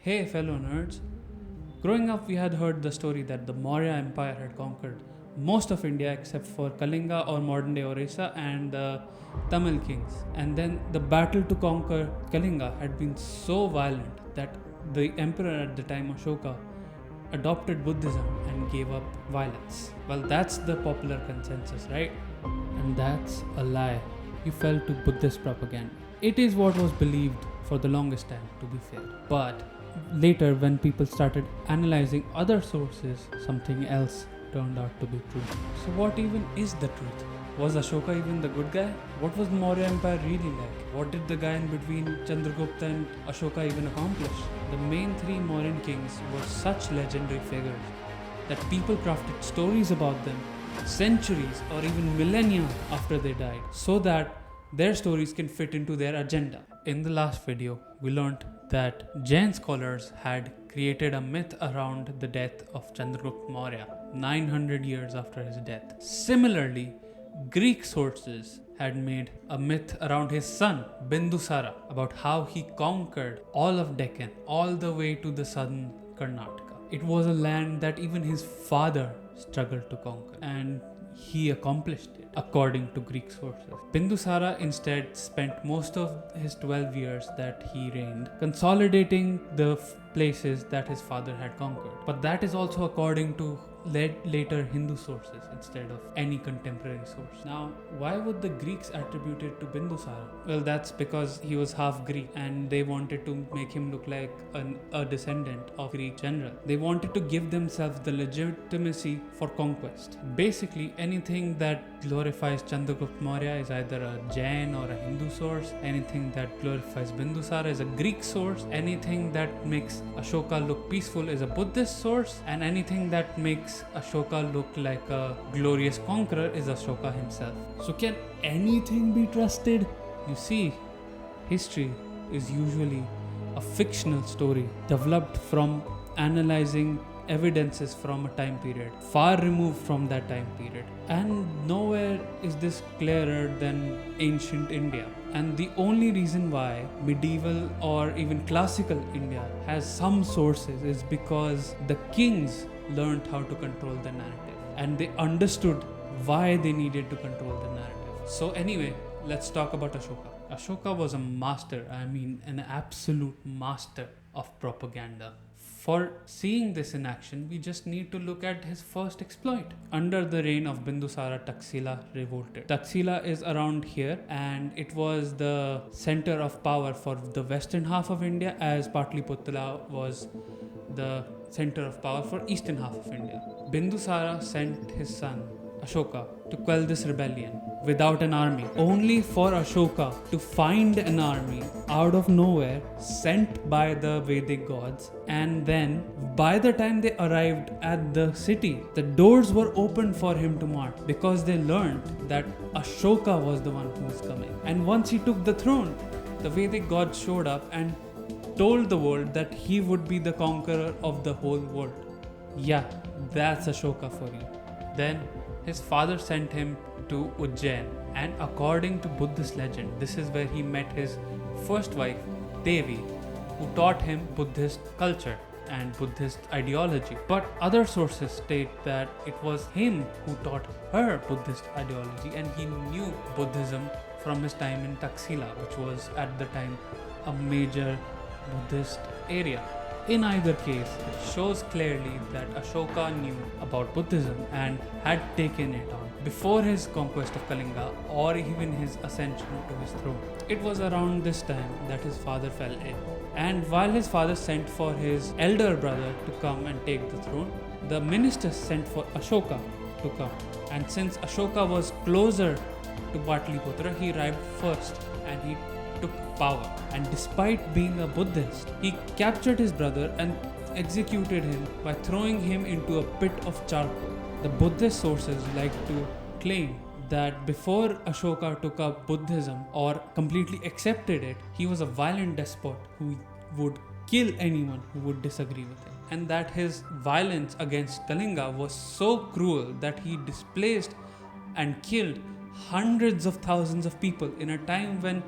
Hey fellow nerds, growing up we had heard the story that the Maurya Empire had conquered most of India except for Kalinga or modern day Orissa and the Tamil kings. And then the battle to conquer Kalinga had been so violent that the emperor at the time, Ashoka, adopted Buddhism and gave up violence. Well, that's the popular consensus, right? And that's a lie. You fell to Buddhist propaganda. It is what was believed for the longest time, to be fair. But later, when people started analyzing other sources, something else turned out to be true. So, what even is the truth? Was Ashoka even the good guy? What was the Maurya Empire really like? What did the guy in between Chandragupta and Ashoka even accomplish? The main three Mauryan kings were such legendary figures that people crafted stories about them centuries or even millennia after they died so that their stories can fit into their agenda. In the last video, we learned that Jain scholars had created a myth around the death of Chandragupta Maurya 900 years after his death. Similarly, Greek sources had made a myth around his son Bindusara about how he conquered all of Deccan all the way to the southern Karnataka. It was a land that even his father struggled to conquer, and he accomplished it according to Greek sources. Bindusara instead spent most of his 12 years that he reigned consolidating the places that his father had conquered. But that is also according to later Hindu sources instead of any contemporary source. Now, why would the Greeks attribute it to Bindusara? Well, that's because he was half Greek and they wanted to make him look like a descendant of Greek general. They wanted to give themselves the legitimacy for conquest. Basically, anything that glorifies Chandragupta Maurya is either a Jain or a Hindu source. Anything that glorifies Bindusara is a Greek source. Anything that makes Ashoka look peaceful is a Buddhist source. And anything that makes Ashoka look like a glorious conqueror is Ashoka himself. So can anything be trusted? You see, history is usually a fictional story developed from analyzing evidences from a time period far removed from that time period, and nowhere is this clearer than ancient India. And the only reason why medieval or even classical India has some sources is because the kings learned how to control the narrative and they understood why they needed to control the narrative. So anyway, let's talk about Ashoka. Ashoka was a master, an absolute master of propaganda. For seeing this in action, we just need to look at his first exploit. Under the reign of Bindusara, Taxila revolted. Taxila is around here and it was the center of power for the western half of India, as Patliputra was the center of power for eastern half of India. Bindusara sent his son Ashoka to quell this rebellion without an army, only for Ashoka to find an army out of nowhere sent by the Vedic gods. And then by the time they arrived at the city, the doors were open for him to march because they learned that Ashoka was the one who was coming. And once he took the throne, the Vedic gods showed up and told the world that he would be the conqueror of the whole world. Yeah, that's Ashoka for you. Then his father sent him to Ujjain, and according to Buddhist legend, this is where he met his first wife, Devi, who taught him Buddhist culture and Buddhist ideology. But other sources state that it was him who taught her Buddhist ideology, and he knew Buddhism from his time in Taxila, which was at the time a major Buddhist area. In either case, it shows clearly that Ashoka knew about Buddhism and had taken it on before his conquest of Kalinga or even his ascension to his throne. It was around this time that his father fell ill. And while his father sent for his elder brother to come and take the throne, the ministers sent for Ashoka to come. And since Ashoka was closer to Patliputra, he arrived first and he took power. And despite being a Buddhist, he captured his brother and executed him by throwing him into a pit of charcoal. The Buddhist sources like to claim that before Ashoka took up Buddhism or completely accepted it, he was a violent despot who would kill anyone who would disagree with him. And that his violence against Kalinga was so cruel that he displaced and killed hundreds of thousands of people in a time when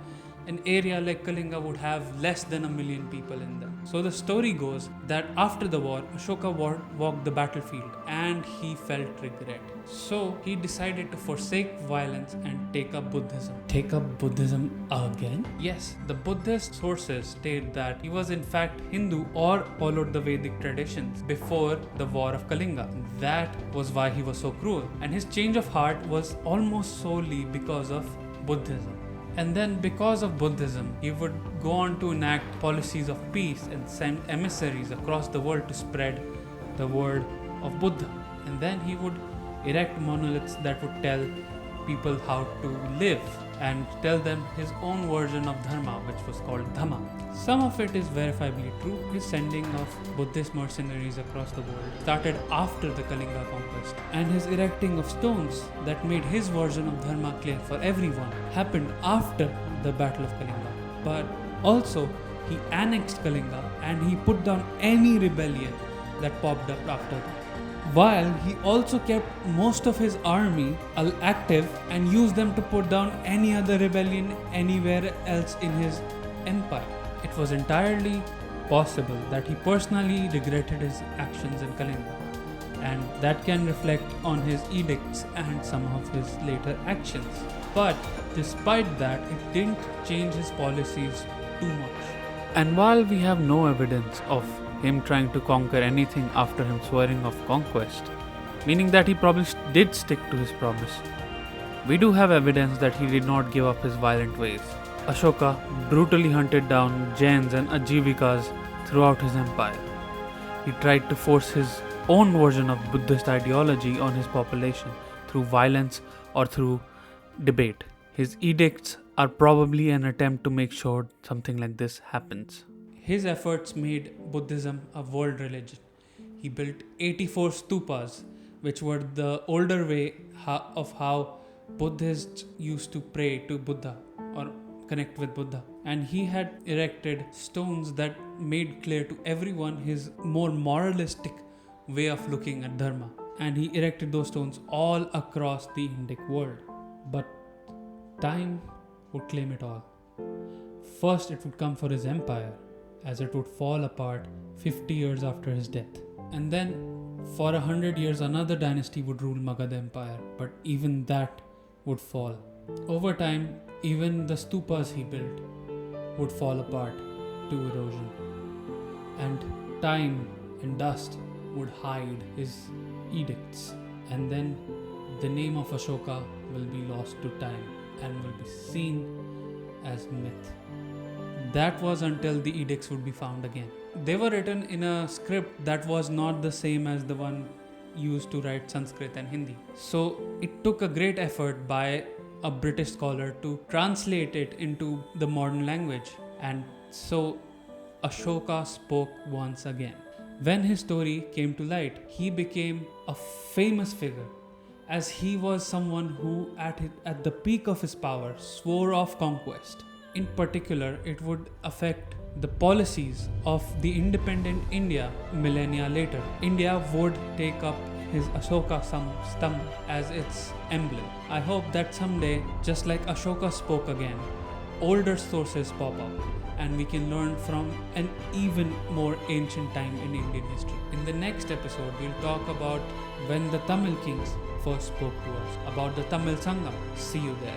an area like Kalinga would have less than 1 million people in them. So the story goes that after the war, Ashoka walked the battlefield and he felt regret. So he decided to forsake violence and take up Buddhism. Take up Buddhism again? Yes, the Buddhist sources state that he was in fact Hindu or followed the Vedic traditions before the war of Kalinga. That was why he was so cruel. And his change of heart was almost solely because of Buddhism. And then because of Buddhism, he would go on to enact policies of peace and send emissaries across the world to spread the word of Buddha. And then he would erect monoliths that would tell people how to live and tell them his own version of Dharma, which was called Dhamma. Some of it is verifiably true. His sending of Buddhist mercenaries across the world started after the Kalinga conquest, and his erecting of stones that made his version of Dharma clear for everyone happened after the Battle of Kalinga. But also, he annexed Kalinga and he put down any rebellion that popped up after that. While he also kept most of his army active and used them to put down any other rebellion anywhere else in his empire. It was entirely possible that he personally regretted his actions in Kalinga, and that can reflect on his edicts and some of his later actions. But despite that, it didn't change his policies too much. And while we have no evidence of him trying to conquer anything after him swearing of conquest, meaning that he probably did stick to his promise, we do have evidence that he did not give up his violent ways. Ashoka brutally hunted down Jains and Ajivikas throughout his empire. He tried to force his own version of Buddhist ideology on his population through violence or through debate. His edicts are probably an attempt to make sure something like this happens. His efforts made Buddhism a world religion. He built 84 stupas, which were the older way of how Buddhists used to pray to Buddha or connect with Buddha. And he had erected stones that made clear to everyone his more moralistic way of looking at Dharma. And he erected those stones all across the Indic world. But time would claim it all. First, it would come for his empire, as it would fall apart 50 years after his death. And then, for 100 years, another dynasty would rule Magadha Empire, but even that would fall. Over time, even the stupas he built would fall apart to erosion. And time and dust would hide his edicts. And then the name of Ashoka will be lost to time and will be seen as myth. That was until the edicts would be found again. They were written in a script that was not the same as the one used to write Sanskrit and Hindi. So it took a great effort by a British scholar to translate it into the modern language. And so Ashoka spoke once again. When his story came to light, he became a famous figure, as he was someone who at the peak of his power swore off conquest. In particular, it would affect the policies of the independent India millennia later. India would take up his Ashoka stump as its emblem. I hope that someday, just like Ashoka spoke again, older sources pop up and we can learn from an even more ancient time in Indian history. In the next episode, we'll talk about when the Tamil kings first spoke to us, about the Tamil Sangam. See you there.